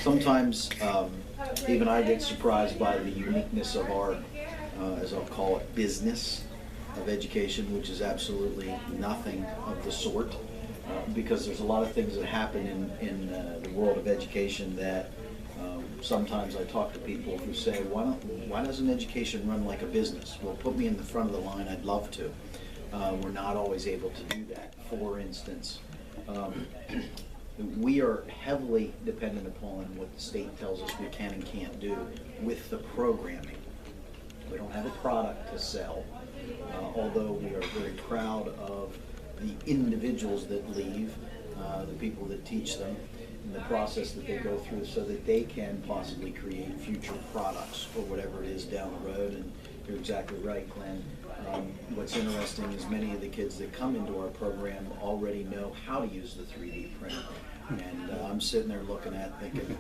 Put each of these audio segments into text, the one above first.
Sometimes even I get surprised by the uniqueness of our, as I'll call it, business of education, which is absolutely nothing of the sort, because there's a lot of things that happen in the world of education that sometimes I talk to people who say, why doesn't education run like a business? Well, put me in the front of the line, I'd love to. We're not always able to do that. For instance, we are heavily dependent upon what the state tells us we can and can't do with the programming. We don't have a product to sell, although we are very proud of the individuals that leave, the people that teach them, and the process that they go through so that they can possibly create future products or whatever it is down the road. And you're exactly right, Glenn. What's interesting is many of the kids that come into our program already know how to use the 3D printer. And I'm sitting there looking at thinking,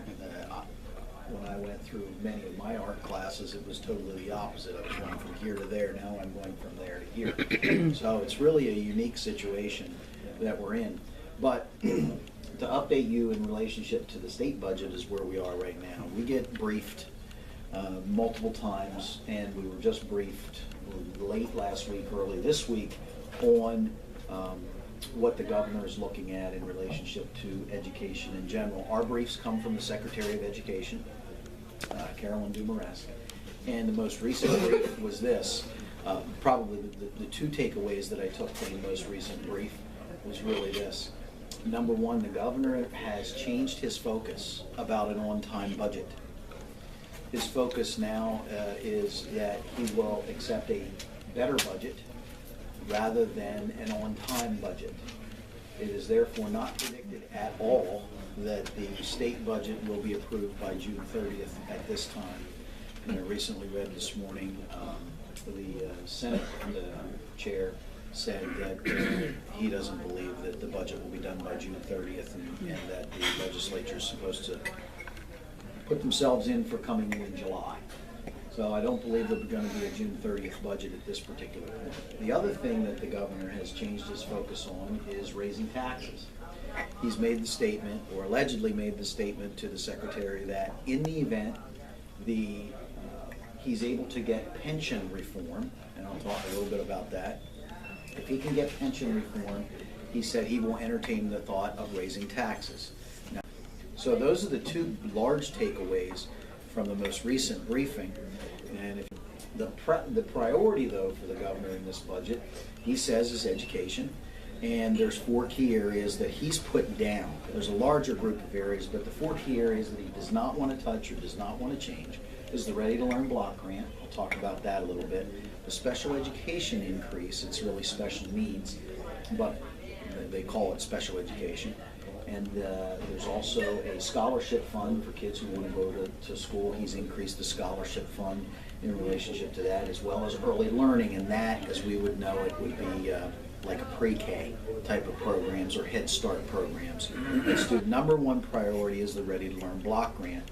when I went through many of my art classes, it was totally the opposite. I was going from here to there. Now I'm going from there to here. So it's really a unique situation that we're in. But to update you in relationship to the state budget is where we are right now. We get briefed multiple times, and we were just briefed late last week, early this week, on what the governor is looking at in relationship to education in general. Our briefs come from the Secretary of Education, Carolyn Dumaresque, and the most recent brief was this. Probably the two takeaways that I took from the most recent brief was really this. Number one, the governor has changed his focus about an on-time budget. His focus now is that he will accept a better budget rather than an on-time budget. It is therefore not predicted at all that the state budget will be approved by June 30th at this time. And I recently read this morning the Senate chair said that he doesn't believe that the budget will be done by June 30th and that the legislature is supposed to put themselves in for coming in July. So I don't believe there's going to be a June 30th budget at this particular point. The other thing that the governor has changed his focus on is raising taxes. He's made the statement, or allegedly made the statement to the secretary, that in the event he's able to get pension reform, and I'll talk a little bit about that. If he can get pension reform, he said he will entertain the thought of raising taxes. Now, so those are the two large takeaways from the most recent briefing. And if the priority, though, for the governor in this budget, he says, is education. And there's 4 key areas that he's put down. There's a larger group of areas, but the 4 key areas that he does not want to touch or does not want to change is the Ready to Learn block grant. I'll talk about that a little bit. The special education increase, it's really special needs, but they call it special education. And there's also a scholarship fund for kids who want to go to school. He's increased the scholarship fund in relationship to that, as well as early learning. And that, as we would know it, would be like a pre-K type of programs or Head Start programs. The number one priority is the Ready to Learn block grant.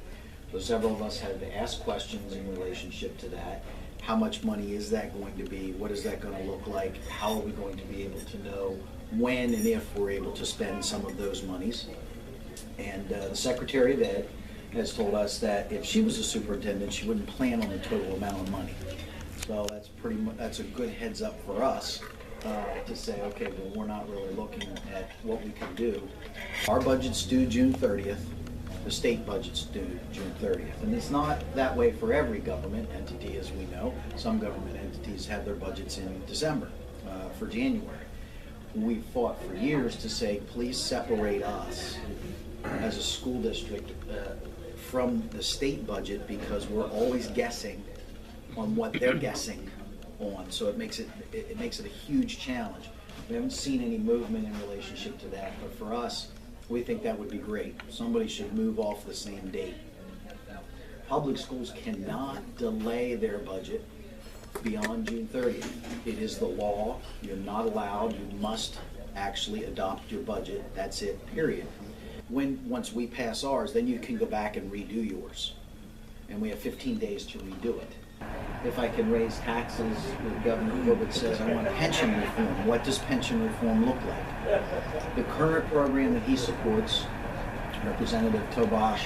So several of us have asked questions in relationship to that. How much money is that going to be? What is that going to look like? How are we going to be able to know when and if we're able to spend some of those monies? And the Secretary of Ed has told us that if she was a superintendent, she wouldn't plan on the total amount of money. So that's a good heads up for us to say, okay, well, we're not really looking at what we can do. Our budget's due June 30th. The state budget's due June 30th. And it's not that way for every government entity, as we know. Some government entities have their budgets in December for January. We've fought for years to say, please separate us as a school district from the state budget, because we're always guessing on what they're guessing on. So it makes it a huge challenge. We haven't seen any movement in relationship to that, but for us, we think that would be great. Somebody should move off the same date. Public schools cannot delay their budget beyond June 30th. It is the law. You're not allowed. You must actually adopt your budget. That's it, period. Once we pass ours, then you can go back and redo yours. And we have 15 days to redo it. If I can raise taxes, Governor Corbett says, I want pension reform. What does pension reform look like? The current program that he supports, Representative Tobash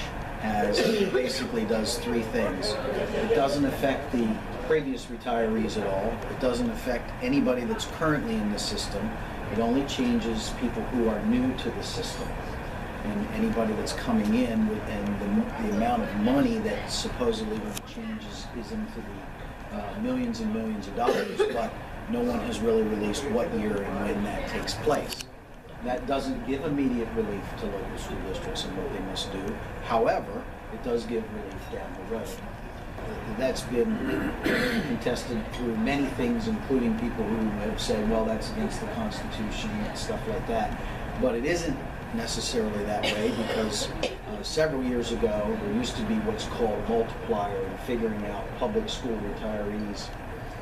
basically does three things. It doesn't affect the previous retirees at all. It doesn't affect anybody that's currently in the system. It only changes people who are new to the system. And anybody that's coming in and the amount of money that supposedly changes is into the millions and millions of dollars, but no one has really released what year and when that takes place. That doesn't give immediate relief to local school districts and what they must do. However, it does give relief down the road. That's been contested through many things, including people who have said, well, that's against the Constitution and stuff like that. But it isn't necessarily that way, because several years ago, there used to be what's called a multiplier in figuring out public school retirees'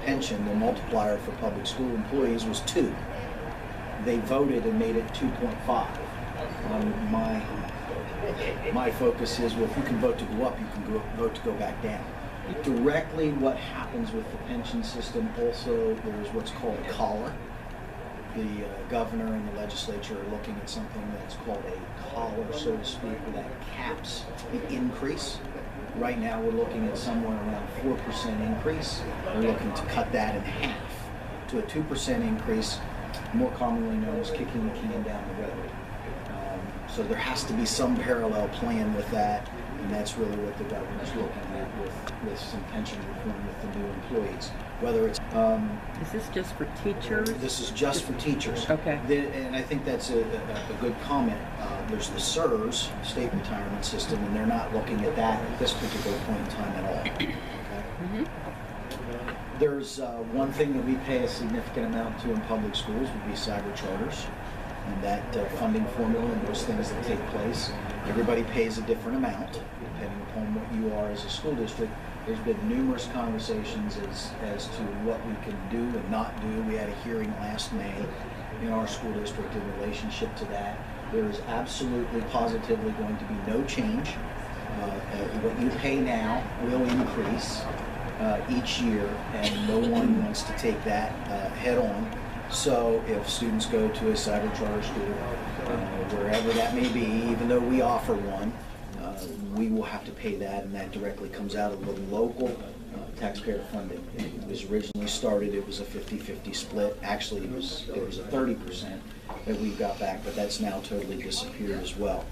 pension. The multiplier for public school employees was 2. They voted and made it 2.5. My focus is, well, if you can vote to go up, you can vote to go back down. Directly what happens with the pension system, also there's what's called a collar. The governor and the legislature are looking at something that's called a collar, so to speak, that caps the increase. Right now we're looking at somewhere around 4% increase. We're looking to cut that in half to a 2% increase, more commonly known as kicking the can down the road. So there has to be some parallel plan with that, and that's really what the governor's looking at with some pension reform with the new employees. Whether it's is this just for teachers? This is just for teachers. Okay. And I think that's a good comment. There's the SERS, State Retirement System, and they're not looking at that at this particular point in time at all. Okay? Mm-hmm. There's one thing that we pay a significant amount to in public schools would be cyber charters, and that funding formula and those things that take place. Everybody pays a different amount depending upon what you are as a school district. There's been numerous conversations as to what we can do and not do. We had a hearing last May in our school district in relationship to that. There is absolutely, positively going to be no change. What you pay now will increase each year, and no one wants to take that head on. So if students go to a cyber charter school, wherever that may be, even though we offer one, we will have to pay that, and that directly comes out of the local taxpayer funding. It was originally started, it was a 50-50 split. Actually, it was a 30% that we got back, but that's now totally disappeared as well.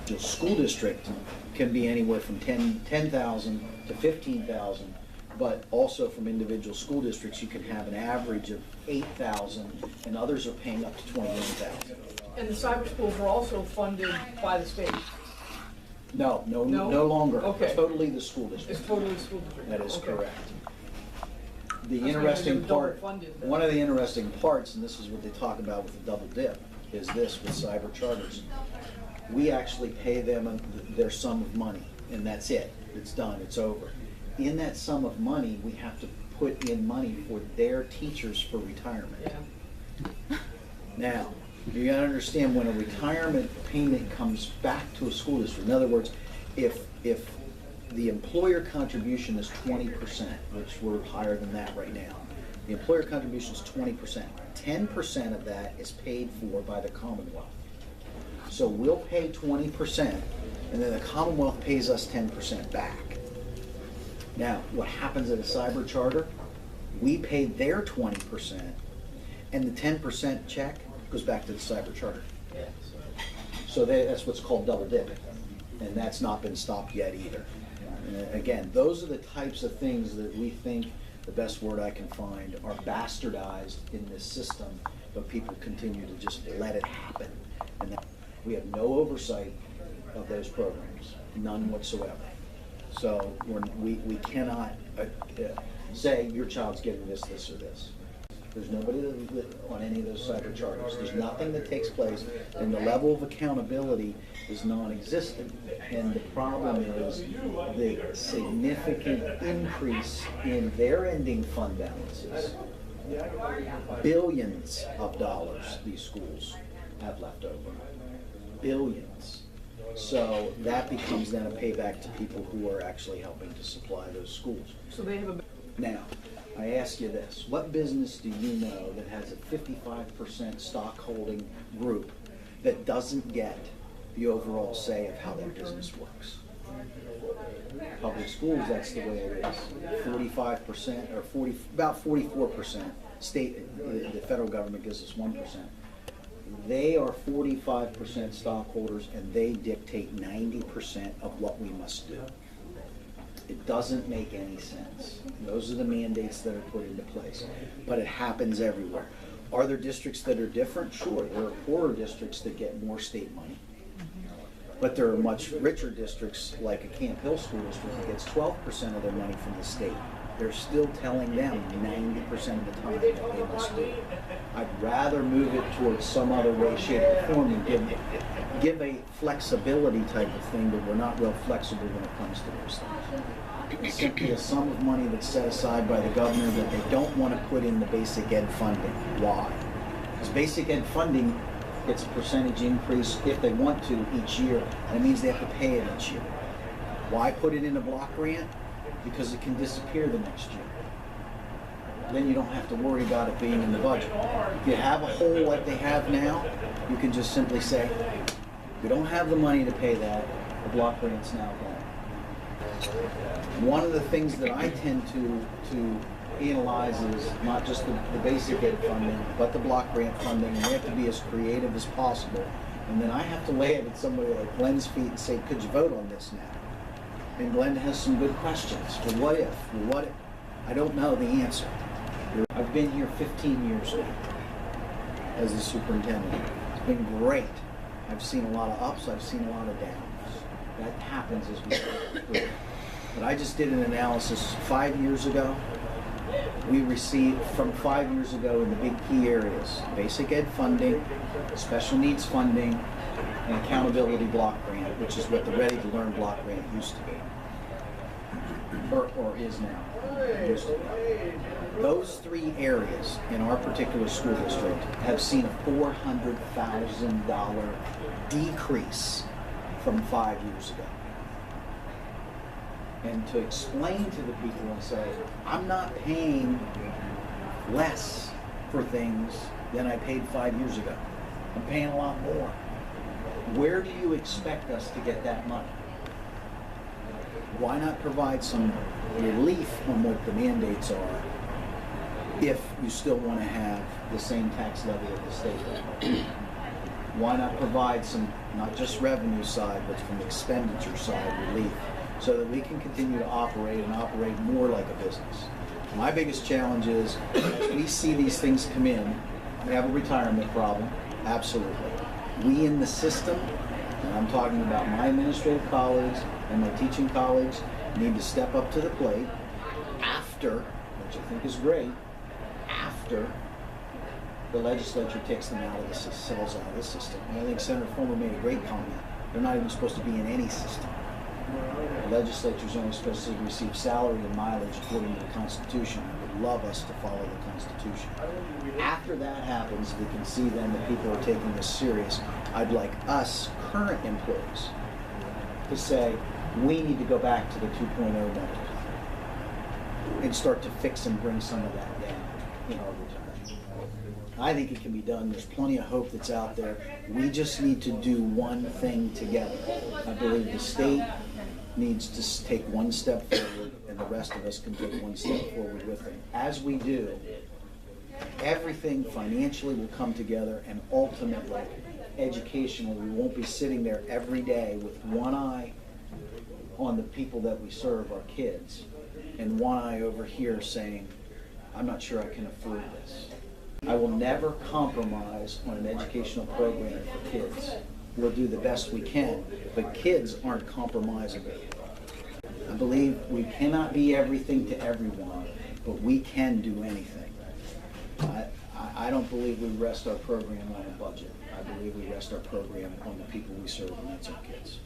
The school district can be anywhere from 10,000 to 15,000, but also from individual school districts, you can have an average of 8,000, and others are paying up to 21,000. And the cyber schools are also funded by the state? No longer. Okay. Totally the school district. It's totally the school district? That is okay. correct. The That's interesting double part, funded, one of the interesting parts, and this is what they talk about with the double dip, is this with cyber charters. We actually pay them their sum of money, and that's it. It's done. It's over. In that sum of money, we have to put in money for their teachers for retirement. Yeah. Now, you gotta understand, when a retirement payment comes back to a school district, in other words, if the employer contribution is 20%, which we're higher than that right now, the employer contribution is 20%. 10% of that is paid for by the Commonwealth. So we'll pay 20%, and then the Commonwealth pays us 10% back. Now, what happens at a cyber charter? We pay their 20%, and the 10% check goes back to the cyber charter. Yeah. So that's what's called double dipping, and that's not been stopped yet either. Again, those are the types of things that we think, the best word I can find, are bastardized in this system, but people continue to just let it happen. And we have no oversight of those programs, none whatsoever. So we cannot say your child's getting this, this, or this. There's nobody on any of those cyber charters. There's nothing that takes place, and the level of accountability is non-existent. And the problem is the significant increase in their ending fund balances. Billions of dollars these schools have left over. Billions. So that becomes then a payback to people who are actually helping to supply those schools. So they have a... Now, I ask you this, what business do you know that has a 55% stock holding group that doesn't get the overall say of how their business works? public schools, that's the way it is. 45% or about 44%. The federal government gives us 1%. They are 45% stockholders, and they dictate 90% of what we must do. It doesn't make any sense. Those are the mandates that are put into place, but it happens everywhere. Are there districts that are different? Sure, there are poorer districts that get more state money, but there are much richer districts, like a Camp Hill School District that gets 12% of their money from the state. They're still telling them 90% of the time what they must do. I'd rather move it towards some other way, shape, or form and give a flexibility type of thing, but we're not real flexible when it comes to those things. It's simply a sum of money that's set aside by the governor that they don't want to put in the basic ed funding. Why? Because basic ed funding gets a percentage increase if they want to each year, and it means they have to pay it each year. Why put it in a block grant? Because it can disappear the next year. Then you don't have to worry about it being in the budget. If you have a hole like they have now, you can just simply say, we don't have the money to pay that, the block grant's now gone. One of the things that I tend to analyze is not just the basic ed funding, but the block grant funding, and we have to be as creative as possible. And then I have to lay it at somebody like Glenn's feet and say, could you vote on this now? And Glenn has some good questions. Well, what if? Well, what if? I don't know the answer. I've been here 15 years now as a superintendent. It's been great. I've seen a lot of ups, I've seen a lot of downs. That happens as we go through. But I just did an analysis 5 years ago. We received from 5 years ago in the big key areas, basic ed funding, special needs funding, and accountability block grant, which is what the Ready to Learn block grant used to be, or is now. Used to be. Those three areas in our particular school district have seen a $400,000 decrease from 5 years ago. And to explain to the people and say, I'm not paying less for things than I paid 5 years ago. I'm paying a lot more. Where do you expect us to get that money? Why not provide some relief on what the mandates are if you still want to have the same tax levy at the state level? Why not provide some, not just revenue side, but from expenditure side relief, so that we can continue to operate and operate more like a business? My biggest challenge is, as we see these things come in, we have a retirement problem, absolutely. We in the system, and I'm talking about my administrative colleagues and my teaching colleagues, need to step up to the plate after, which I think is great, after the legislature takes them out of the system, out of the system. And I think Senator Fulmer made a great comment. They're not even supposed to be in any system. The legislature is only supposed to receive salary and mileage according to the Constitution. I would love us to follow the Constitution. After that happens, we can see then that people are taking this serious. I'd like us, current employees, to say, we need to go back to the 2.0 method and start to fix and bring some of that down in our retirement. I think it can be done. There's plenty of hope that's out there. We just need to do one thing together. I believe the state needs to take one step forward, and the rest of us can take one step forward with them. As we do, everything financially will come together, and ultimately, educationally, we won't be sitting there every day with one eye on the people that we serve, our kids, and one eye over here saying, I'm not sure I can afford this. I will never compromise on an educational program for kids. We'll do the best we can, but kids aren't compromisable. I believe we cannot be everything to everyone, but we can do anything. I don't believe we rest our program on a budget. I believe we rest our program on the people we serve, and that's our kids.